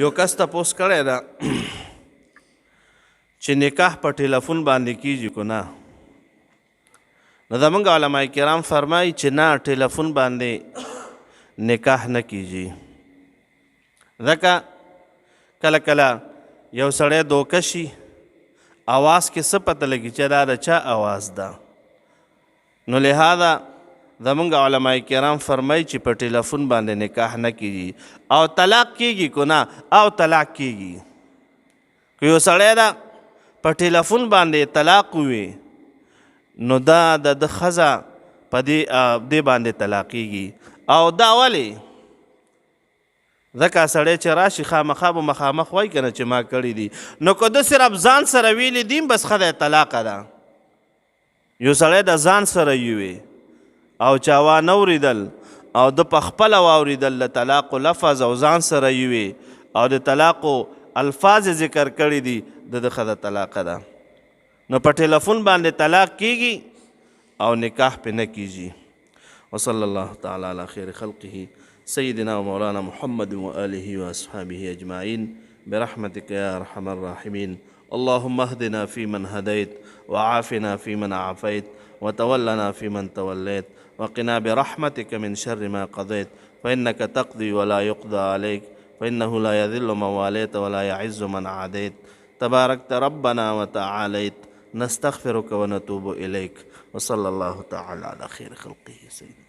یو کس تپوس کړی ده چې نکاح په ټلیفون باندې کیږي که نه. نو زموږ علما کرام فرمایي چې نه، ټلیفون باندې نکاح نه کیږي. ځکه کله کله یو سړی دوکه شي، اواز کې څه پته لګي چې دا د چا اواز ده. نو لہذا زموږ علما کرام فرمایي چې په ټلیفون باندې نکاح نه کیږي. او طلاق کیږي که نه؟ او طلاق کیږي. که یو سړی ده په ټلیفون باندې طلاق ووي، نو دا د ښځه په دې باندې طلاقیږي. او دا ولې؟ ځکه سړی چې راشي خامخا به مخامخ وایي که نه چې ما کړي دي. نو که ده صرف ځان سره ویلي دي بس ښځه طلاقه ده. یو سړی د ځان سره یوي او چا وانه اورېدل او ده په خپله واورېدل د طلاقو لفظ او ځان سره یوي او د طلاقو الفاظ ذکر کړي دي، د ښځه طلاقه ده. نو په ټلیفون باندې طلاق کیږي او نکاح پې نه کیږي. وصلی الله تعالی علی خیر خلقه سیدنا و مولانا محمد و آله و اصحابه اجمعین برحمتك یا ارحم الراحمین. اللهم اهدنا فيمن هديت وعافنا فيمن عافيت وتولنا فيمن توليت وقنا برحمتك من شر ما قضيت فإنك تقضي ولا يقضى عليك فإنه لا يذل من واليت ولا يعز من عاديت تباركت ربنا وتعاليت نستغفرك ونتوب إليك. وصلى الله تعالى على خير خلقه سيدنا